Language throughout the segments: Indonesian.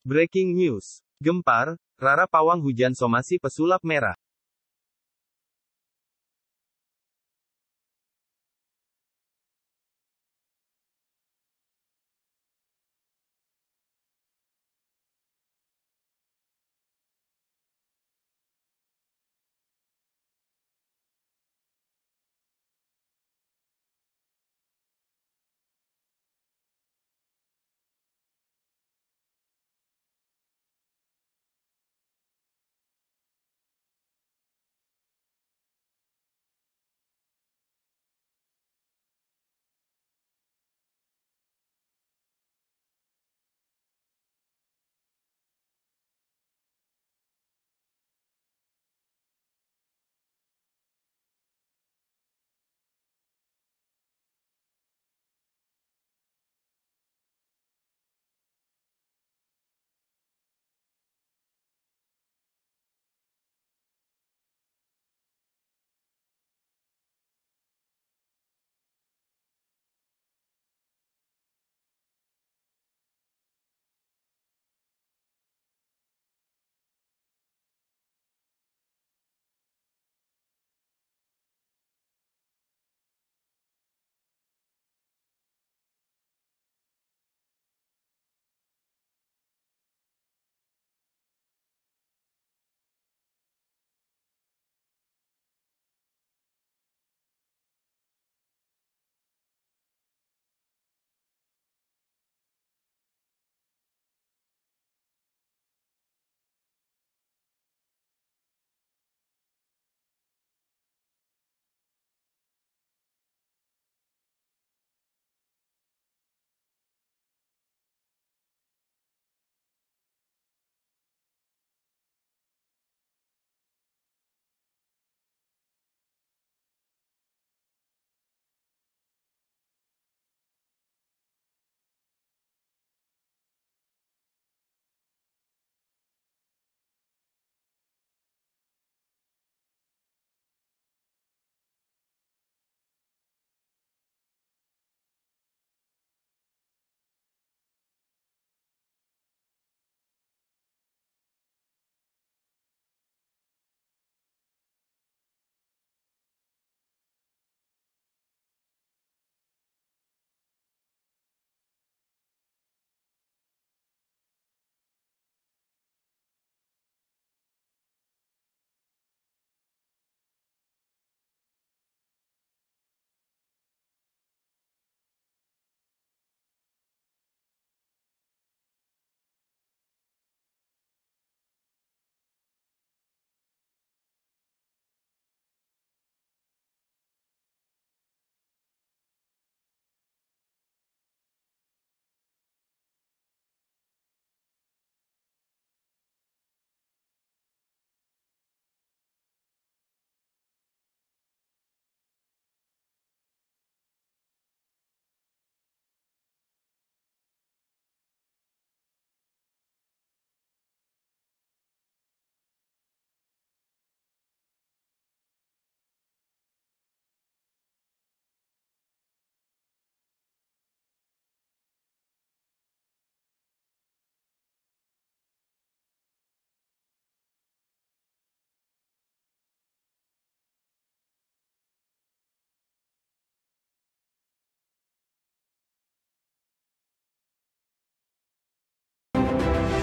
Breaking news. Gempar, Rara pawang hujan somasi pesulap merah.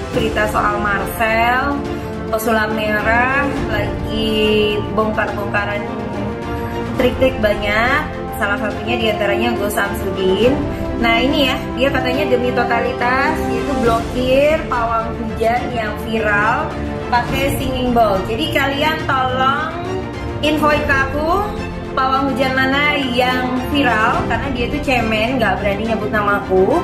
Berita soal Marcel, pesulap merah lagi bongkar-bongkaran trik-trik banyak. Salah satunya diantaranya Go Samsudin. Nah ini ya, dia katanya demi totalitas itu blokir pawang hujan yang viral pakai singing bowl. Jadi kalian tolong infoin ke aku pawang hujan mana yang viral, karena dia itu cemen, nggak berani nyebut namaku,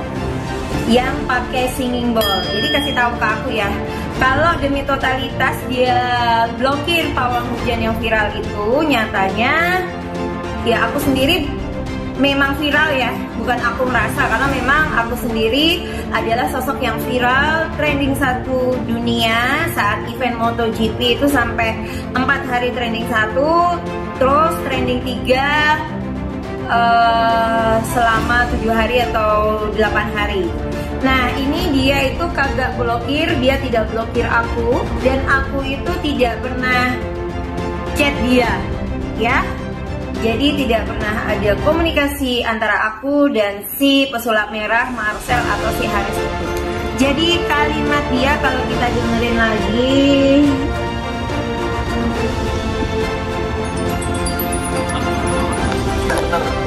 yang pakai singing bowl. Jadi kasih tahu ke aku ya, kalau demi totalitas dia blokir pawang hujan yang viral itu, nyatanya ya aku sendiri memang viral ya, bukan aku merasa, karena memang aku sendiri adalah sosok yang viral, trending 1 dunia saat event MotoGP itu sampai 4 hari trending 1, terus trending 3 selama 7 hari atau 8 hari. Nah, ini dia itu kagak blokir, dia tidak blokir aku, dan aku itu tidak pernah chat dia, ya. Jadi tidak pernah ada komunikasi antara aku dan si pesulap merah Marcel atau si Haris itu. Jadi kalimat dia kalau kita dengerin lagi,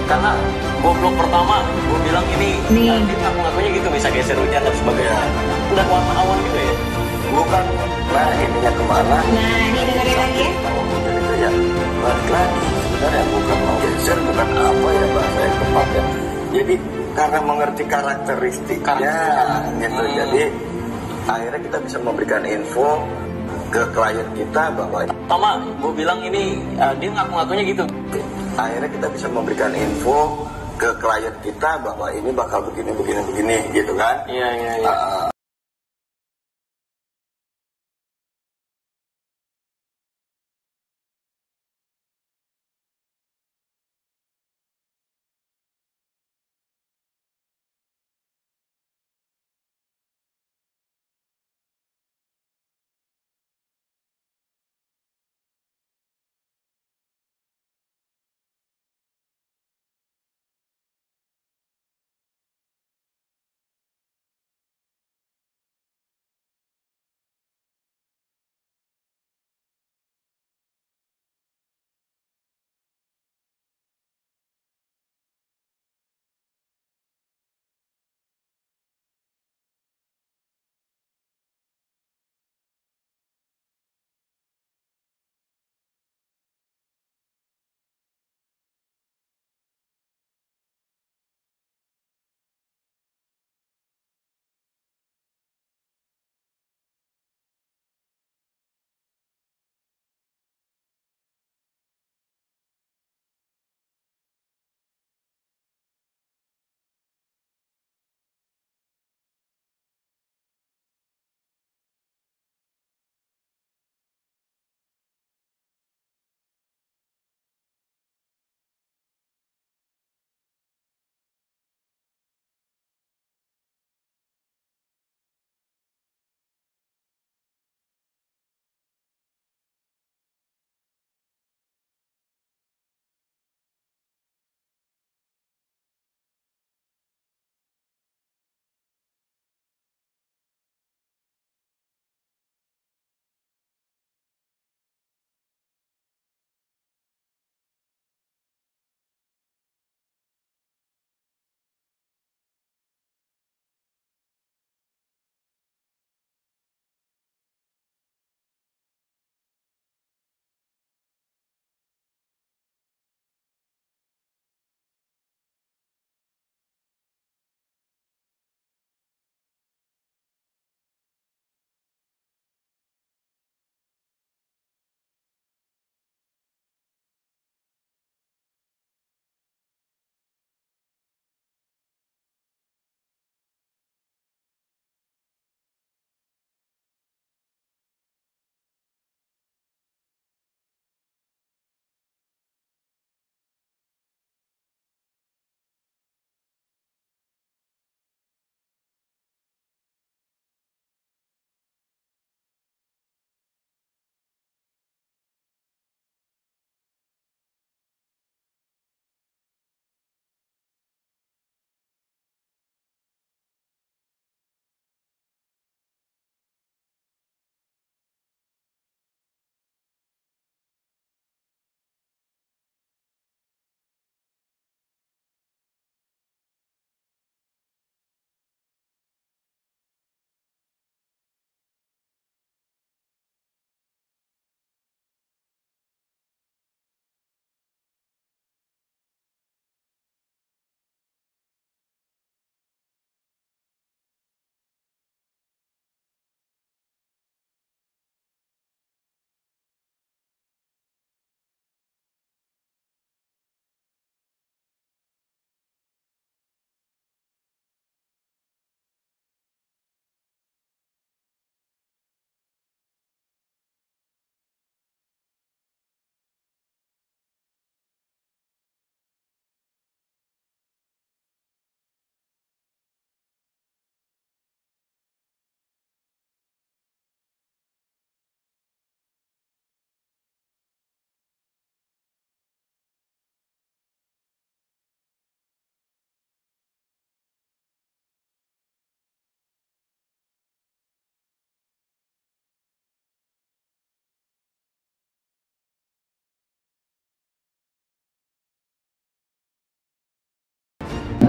karena goblok pertama gue bilang ini nih, ngakunya gitu bisa geser hujan dan sebagainya, udah warna awan gitu ya, bukan. Nah ininya kemana, nah ini dengerin lagi ya. kalau hujan itu ya balik lagi, sebenarnya bukan mau geser, bukan apa ya bahasa yang tepat ya, jadi karena mengerti karakteristiknya gitu. Jadi akhirnya kita bisa memberikan info ke klien kita bahwa Tama, gue bilang ini dia ngaku-ngakunya gitu. Akhirnya kita bisa memberikan info ke klien kita bahwa ini bakal begini gitu kan. Iya.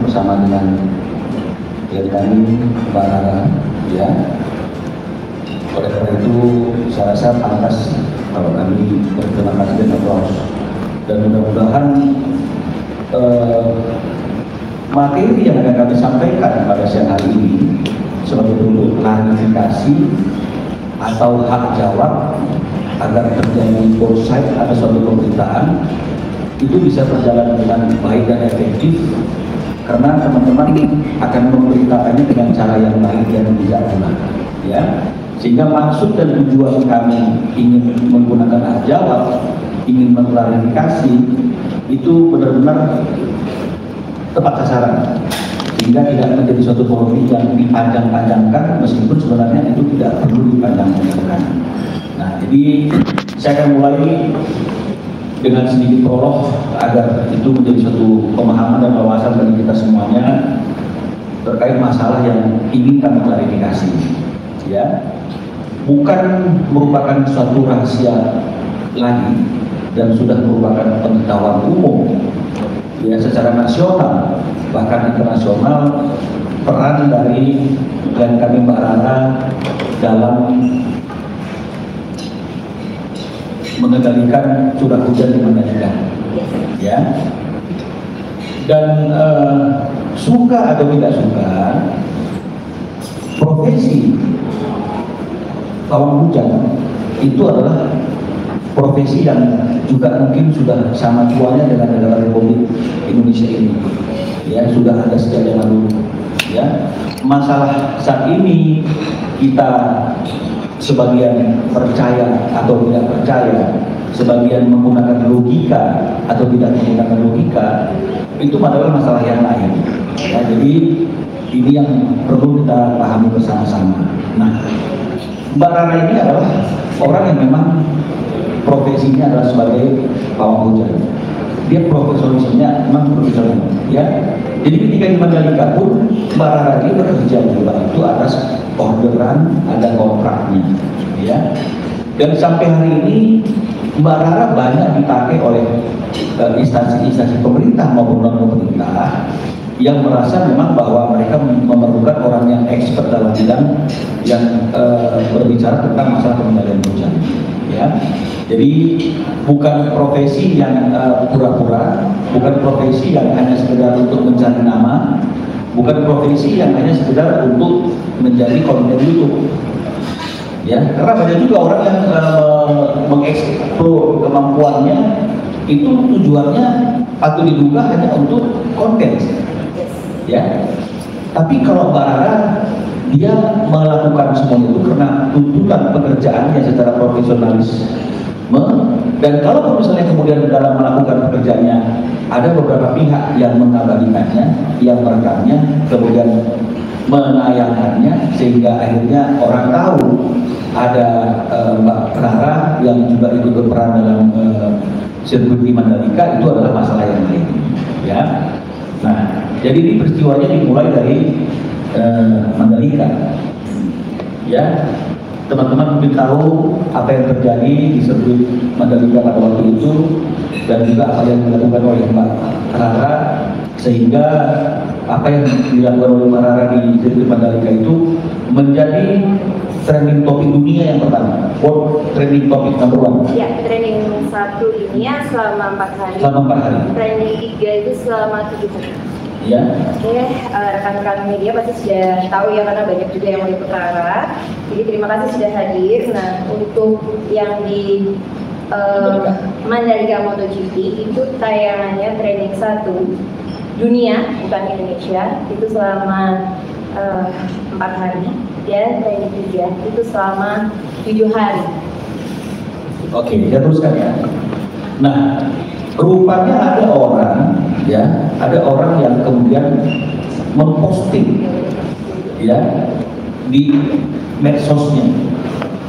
bersama dengan kami Mbak Rara, ya. Oleh karena itu saya rasa pantas kalau kami berterima kasih dan aplaus, dan mudah-mudahan materi yang akan kami sampaikan pada siang hari ini sebagai bentuk klarifikasi atau hak jawab agar terjadi foresight atau suatu pemberitaan itu bisa berjalan dengan baik dan efektif, karena teman-teman akan memberitakannya dengan cara yang baik dan bijaksana, ya. Sehingga maksud dan tujuan kami ingin menggunakan hak jawab, ingin mengklarifikasi itu benar-benar tepat sasaran, sehingga tidak menjadi suatu polemik yang dipanjang-panjangkan, meskipun sebenarnya itu tidak perlu dipanjang-panjangkan. Nah, jadi saya akan mulai dengan sedikit prolog agar itu menjadi suatu pemahaman dan wawasan bagi kita semuanya terkait masalah yang ingin kami klarifikasi, ya. Bukan merupakan suatu rahasia lagi dan sudah merupakan pengetahuan umum, ya, secara nasional bahkan internasional, peran dari klien kami Mbak Rara dalam mengendalikan curah hujan di Mandalika, ya. Dan suka atau tidak suka, profesi pawang hujan itu adalah profesi yang juga mungkin sudah sama tuanya dengan negara Republik Indonesia ini, ya, sudah ada sejak zaman dulu, ya. Masalah saat ini kita sebagian percaya atau tidak percaya, sebagian menggunakan logika atau tidak menggunakan logika, itu adalah masalah yang lain, ya. Jadi ini yang perlu kita pahami bersama-sama. Nah, Mbak Rara ini adalah orang yang memang profesinya adalah sebagai pawang hujan. Dia profesionalnya memang profesional, ya. Jadi ketika di Mandalika pun Mbak Rara ini bekerja juga itu atas orderan, ada kontraknya, ya. Dan sampai hari ini Mbak Rara banyak dipakai oleh instansi-instansi pemerintah maupun non pemerintah yang merasa memang bahwa mereka memerlukan orang yang expert dalam bidang yang berbicara tentang masalah pengendalian hujan, ya. Jadi bukan profesi yang pura-pura, bukan profesi yang hanya sekedar untuk mencari nama, bukan profesi yang hanya sekedar untuk menjadi konten YouTube, ya. Karena banyak juga orang yang mengeksplor kemampuannya itu tujuannya atau diduga hanya untuk konten, ya. Tapi kalau Mbak Rara, dia melakukan semua itu karena tuntutan pekerjaannya secara profesionalisme, dan kalau misalnya kemudian dalam melakukan pekerjaannya ada beberapa pihak yang mengabadikannya, yang merekamnya, kemudian menayangkannya, sehingga akhirnya orang tahu ada Mbak Rara yang juga ikut berperan dalam sirkuit di Mandalika, itu adalah masalah yang lain, ya. Nah, jadi ini peristiwanya dimulai dari Mandalika, ya. Teman-teman mungkin tahu apa yang terjadi di sirkuit Mandalika pada waktu itu, dan juga apa yang dilakukan oleh Mbak Rara, sehingga apa yang dilakukan oleh Mbak Rara di sirkuit Mandalika itu menjadi trending topik dunia yang pertama, world trending topik number 1. Ya, trending 1 dunia selama 4 hari. Selama 4 hari. Trending 3 itu selama 7 hari. Ya. Oke, rekan-rekan media pasti sudah tahu ya, karena banyak juga yang meliput Rara. Jadi terima kasih sudah hadir. Nah, untuk yang di Mandalika MotoGP itu tayangannya trending 1 dunia, bukan Indonesia, itu selama 4 hari, dan trending 3 itu selama 7 hari. Oke, kita teruskan ya. Nah, rupanya ada orang, ya, ada orang yang kemudian memposting, ya, di medsosnya,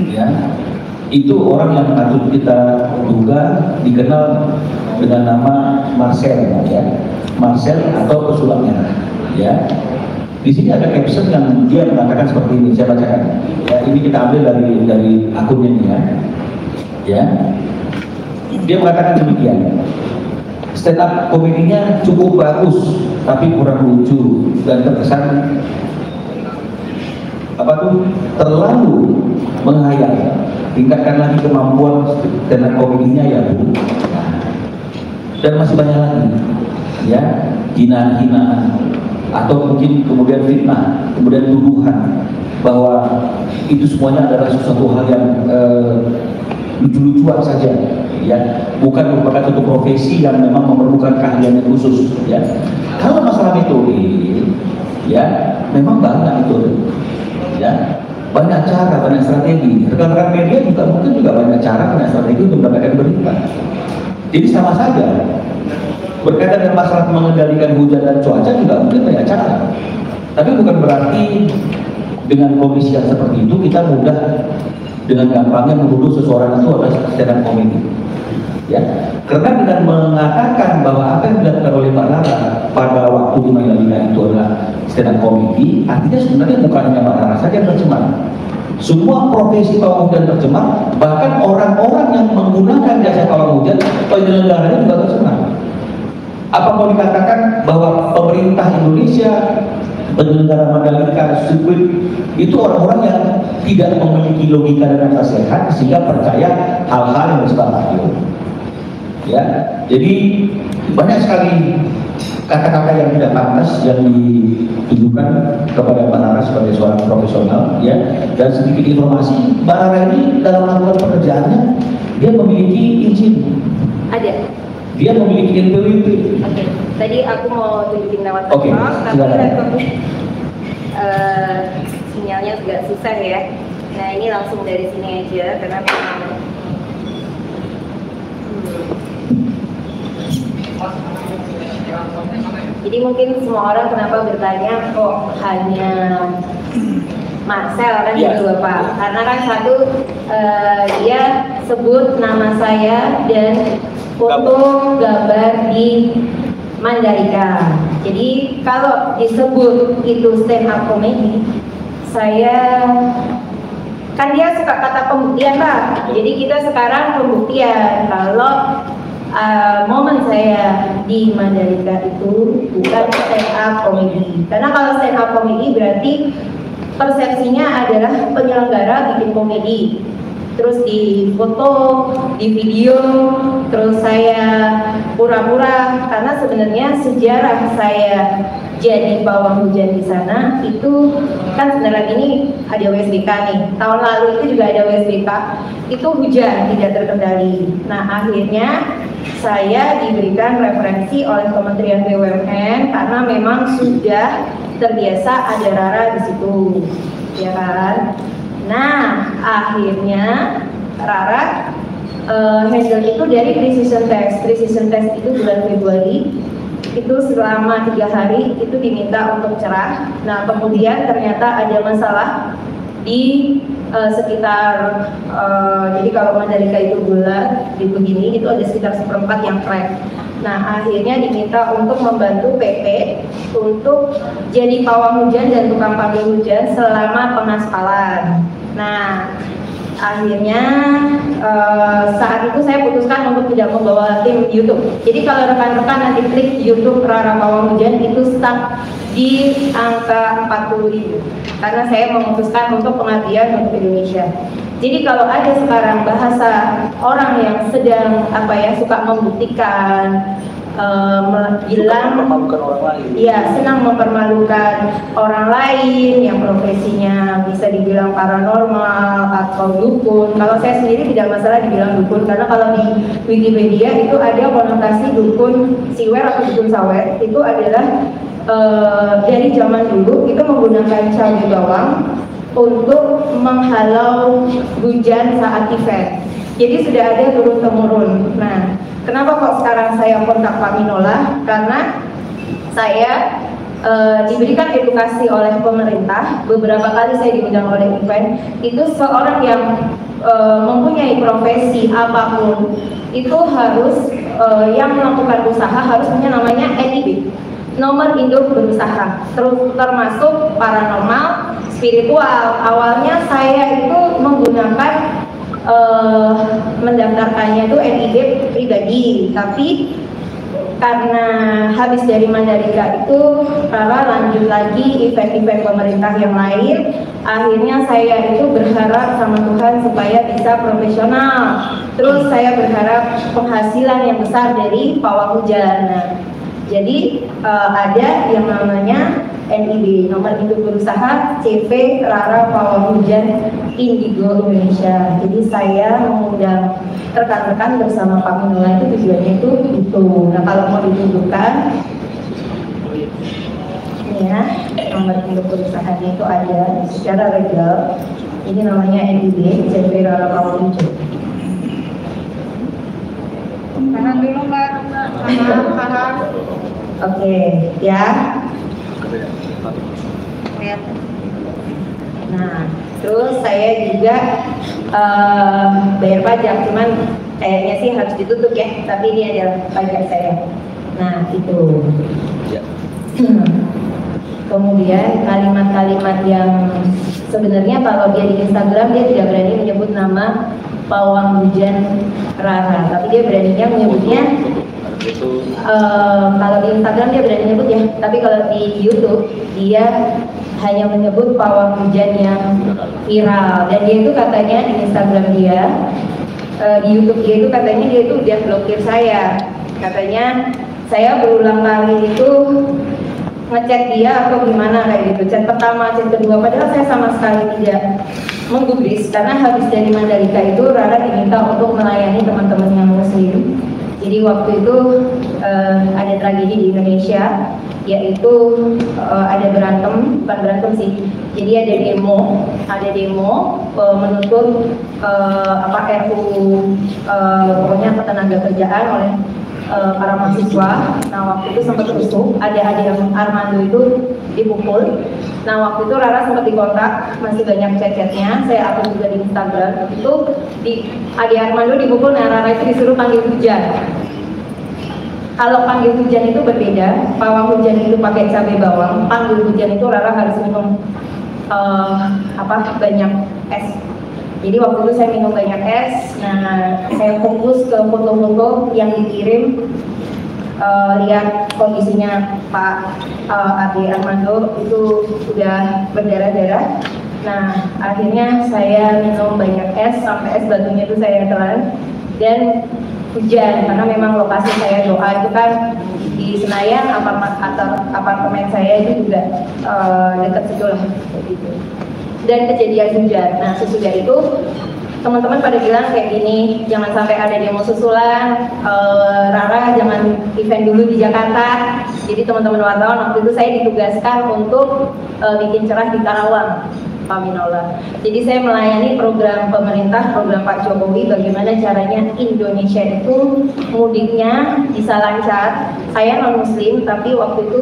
ya. Itu orang yang patut kita duga dikenal dengan nama Marcel, ya, Marcel atau pesulap merah, ya. Di sini ada caption yang dia mengatakan seperti ini, saya bacakan. Ya, ini kita ambil dari akunnya, ya. Dia mengatakan demikian. stand up komedinya cukup bagus tapi kurang lucu dan terkesan terlalu menghayal. Tingkatkan lagi kemampuan stand up komedinya ya Bu. Dan masih banyak lagi ya, hinaan-hinaan atau mungkin kemudian fitnah, kemudian tuduhan bahwa itu semuanya adalah sesuatu hal yang lucu-lucuan saja ya, bukan merupakan suatu profesi yang memang memerlukan keahlian yang khusus ya. Kalau masalah metode ya memang banyak itu ya, banyak cara, banyak strategi. Rekan-rekan media juga mungkin banyak cara, banyak strategi untuk mendapatkan berita. Jadi sama saja berkaitan dengan masalah mengendalikan hujan dan cuaca juga mungkin banyak cara, tapi bukan berarti dengan kondisi yang seperti itu kita mudah dengan gampangnya menuduh seseorang itu adalah stand up comedy ya. Karena dengan mengatakan bahwa apa yang dilakukan oleh Mbak Rara pada waktu di Mandalika itu adalah stand up comedy, artinya sebenarnya bukan hanya Mbak Rara saja yang tercemar. Semua profesi pawang hujan tercemar, bahkan orang-orang yang menggunakan jasa pawang hujan penyelenggaranya juga tercemar. Apa mau dikatakan bahwa pemerintah Indonesia, penyelenggara Mandalika, sirkuit itu orang-orang yang tidak memiliki logika dan akal sehat sehingga percaya hal-hal yang bersifat takyul ya. Jadi banyak sekali kata-kata yang tidak pantas yang ditujukan kepada Mbak Rara sebagai seorang profesional ya. Dan sedikit informasi, Mbak Rara ini dalam melakukan pekerjaannya dia memiliki izin, Ada. dia memiliki NPWP. Oke. Tadi aku mau tunjukin lewat Oke, laptop, tapi silakan. laptopnya sinyalnya agak susah ya. Nah ini langsung dari sini aja karena memang jadi mungkin semua orang kenapa bertanya kok hanya Marcel kan gitu Bapak, karena kan satu dia sebut nama saya dan foto gambar di Mandalika. Jadi kalau disebut itu stand up comedy, saya kan dia suka kata pembuktian Pak. Jadi kita sekarang pembuktian kalau momen saya di Mandalika itu bukan stand up comedy. Karena kalau stand up comedy berarti persepsinya adalah penyelenggara bikin komedi, terus di foto, di video, terus saya pura-pura. Karena sebenarnya sejarah saya jadi pawang hujan di sana itu kan sebenarnya ini ada WSBK nih. Tahun lalu itu juga ada WSBK, itu hujan tidak terkendali. Nah akhirnya saya diberikan referensi oleh Kementerian BUMN karena memang sudah terbiasa ada Rara di situ, ya kan? Nah, akhirnya Rara handle itu dari precision test. Precision test itu bulan Februari, itu selama 3 hari itu diminta untuk cerah. Nah, kemudian ternyata ada masalah di sekitar jadi kalau Mandalika itu bulat di begini itu ada sekitar 1/4 yang crack. Nah akhirnya diminta untuk membantu PP untuk jadi pawang hujan dan tukang panggil hujan selama pengaspalan. Nah akhirnya saat itu saya putuskan untuk tidak membawa tim YouTube. Jadi kalau rekan-rekan nanti klik YouTube Rara Pawang Hujan itu stuck di angka 40.000 karena saya memutuskan untuk pengabdian untuk Indonesia. Jadi kalau ada sekarang bahasa orang yang sedang suka membuktikan, bilang mempermalukan orang lain. Iya, senang mempermalukan orang lain yang profesinya bisa dibilang paranormal atau dukun. Kalau saya sendiri tidak masalah dibilang dukun karena kalau di Wikipedia itu ada konotasi dukun siwer atau dukun sawer. Itu adalah dari zaman dulu itu menggunakan cabai bawang untuk menghalau hujan saat event. Jadi sudah ada turun-temurun. Nah, kenapa kok sekarang saya kontak Pak Minola? Karena saya diberikan edukasi oleh pemerintah. Beberapa kali saya diundang oleh event. Itu seorang yang mempunyai profesi apapun itu harus yang melakukan usaha harus punya namanya NIB, nomor induk berusaha, termasuk paranormal, spiritual. Awalnya saya itu menggunakan mendaftarkannya itu NIB pribadi, tapi karena habis dari Mandalika itu Rara lanjut lagi event-event pemerintah yang lain. Akhirnya saya itu berharap sama Tuhan supaya bisa profesional. Terus saya berharap penghasilan yang besar dari pawang hujan. Nah, jadi ada yang namanya NIB, nomor induk berusaha CV Rara Pawang Hujan Indigo Indonesia. Jadi saya mengundang rekan-rekan bersama Pak Minola itu tujuannya itu. Nah, kalau mau ditunjukkan, ini ya, nomor induk perusahaannya itu ada secara legal. Ini namanya NIB, CV Rara Pawang Hujan. Kanan dulu Mbak. Kanan. Oke, ya. Nah, terus saya juga bayar pajak, cuman kayaknya sih harus ditutup ya, tapi ini adalah pajak saya. Nah, itu. Kemudian kalimat-kalimat yang sebenarnya kalau dia di Instagram dia tidak berani menyebut nama Pawang Hujan Rara, tapi dia beraninya menyebutnya kalau di Instagram dia berani menyebut ya, tapi kalau di YouTube dia hanya menyebut pawang hujan yang viral. Dan dia itu katanya di Instagram dia, di YouTube dia itu katanya dia itu udah blokir saya. Katanya saya berulang kali itu ngechat dia atau gimana kayak gitu. Chat pertama, chat kedua, padahal saya sama sekali tidak menggubris karena habis dari Mandalika itu Rara diminta untuk melayani teman-teman yang muslim. Jadi waktu itu ada tragedi di Indonesia, yaitu ada bukan berantem sih. Jadi ada demo menuntut RUU pokoknya ketenaga kerjaan oleh para mahasiswa. Nah, waktu itu sempat rusuh, ada adik Armando itu dipukul. Nah, waktu itu Rara sempat dikontak, masih banyak chat-chatnya, saya upload juga di Instagram. Itu di adik Armando dipukul, nah Rara itu disuruh panggil hujan. Kalau panggil hujan itu berbeda, pawang hujan itu pakai cabai bawang, panggil hujan itu Rara harus minum banyak es. Jadi waktu itu saya minum banyak es. Nah, saya fokus ke foto-foto yang dikirim, lihat kondisinya Pak Ade Armando itu sudah berdarah-darah. Nah, akhirnya saya minum banyak es sampai es batunya itu saya telan dan hujan karena memang lokasi saya doa itu kan di Senayan, apartemen saya itu juga dekat situ lah gitu. Dan kejadian hujan. Nah, sesudah itu teman-teman pada bilang kayak gini, jangan sampai ada demo susulan, Rara jangan event dulu di Jakarta. Jadi teman-teman wartawan waktu itu saya ditugaskan untuk bikin cerah di Karawang, Pak Minola. Jadi saya melayani program pemerintah, program Pak Jokowi, bagaimana caranya Indonesia itu mudiknya bisa lancar. Saya non muslim, tapi waktu itu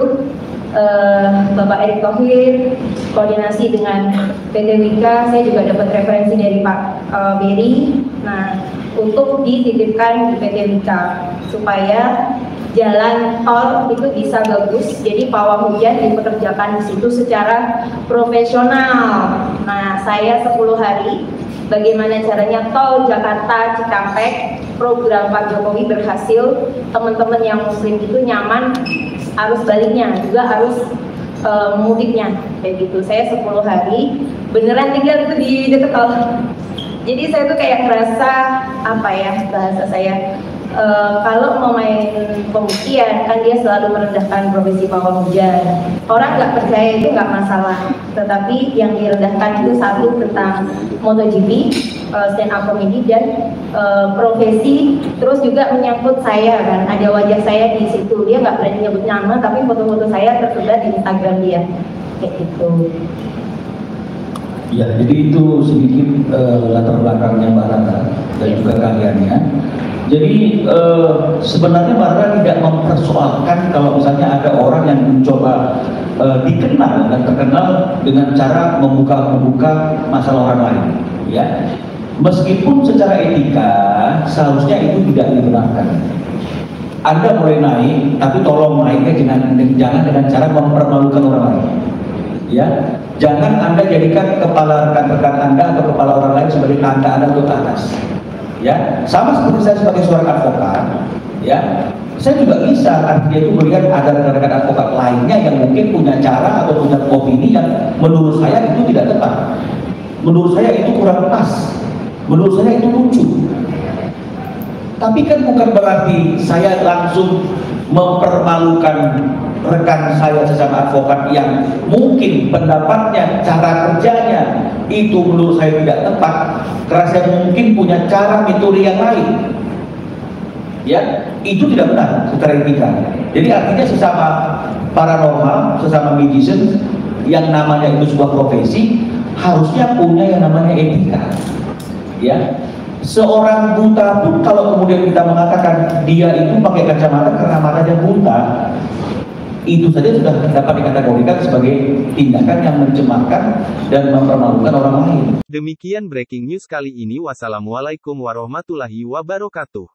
Bapak Erick Thohir koordinasi dengan PT Wika, saya juga dapat referensi dari Pak Beri. Nah, untuk dititipkan di PT Wika supaya jalan tol itu bisa bagus, jadi pawang hujan dipekerjakan di situ secara profesional. Nah, saya 10 hari bagaimana caranya tol Jakarta Cikampek, program Pak Jokowi berhasil, teman-teman yang muslim itu nyaman, arus baliknya juga arus mudiknya kayak gitu. Saya 10 hari beneran tinggal itu di dekat tol. Jadi saya tuh kayak ngerasa apa ya, bahasa saya kalau mau main pembuktian kan dia selalu merendahkan profesi pawang hujan. Orang nggak percaya itu nggak masalah, tetapi yang direndahkan itu satu tentang MotoGP, stand up comedy dan profesi, terus juga menyangkut saya kan, ada wajah saya di situ. Dia nggak berani nyebut nama, tapi foto-foto saya tersebar di Instagram dia kayak gitu. Ya, jadi itu sedikit latar belakangnya Mbak Rara dan juga kaliannya. Jadi sebenarnya Mbak Rara tidak mempersoalkan kalau misalnya ada orang yang mencoba dikenal dan terkenal dengan cara membuka masalah orang lain, ya. Meskipun secara etika seharusnya itu tidak dibenarkan. Anda boleh naik, tapi tolong naiknya jangan dengan cara mempermalukan orang lain. Ya, jangan Anda jadikan kepala rekan-rekan Anda atau kepala orang lain sebagai tanda Anda untuk ke atas. Ya, sama seperti saya sebagai seorang advokat, ya, Saya juga bisa artinya itu melihat ada rekan-rekan advokat lainnya yang mungkin punya cara atau punya opini yang menurut saya itu tidak tepat, menurut saya itu kurang pas, menurut saya itu lucu. Tapi kan bukan berarti saya langsung mempermalukan rekan saya sesama advokat yang mungkin pendapatnya, cara kerjanya itu menurut saya tidak tepat, karena saya mungkin punya cara metode yang lain. Ya, itu tidak benar secara etika. Jadi artinya sesama paranormal, sesama magician yang namanya itu sebuah profesi harusnya punya yang namanya etika. Ya, seorang buta pun kalau kemudian kita mengatakan dia itu pakai kacamata karena matanya buta, itu saja sudah dapat dikategorikan sebagai tindakan yang mencemarkan dan mempermalukan orang lain. Demikian breaking news kali ini. Wassalamualaikum warahmatullahi wabarakatuh.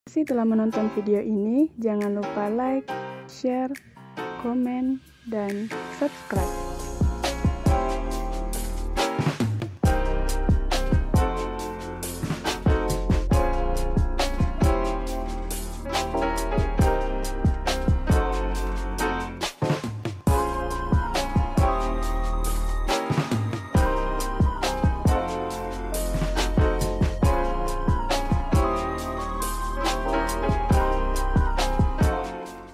Terima kasih telah menonton video ini. Jangan lupa like, share, komen, dan subscribe.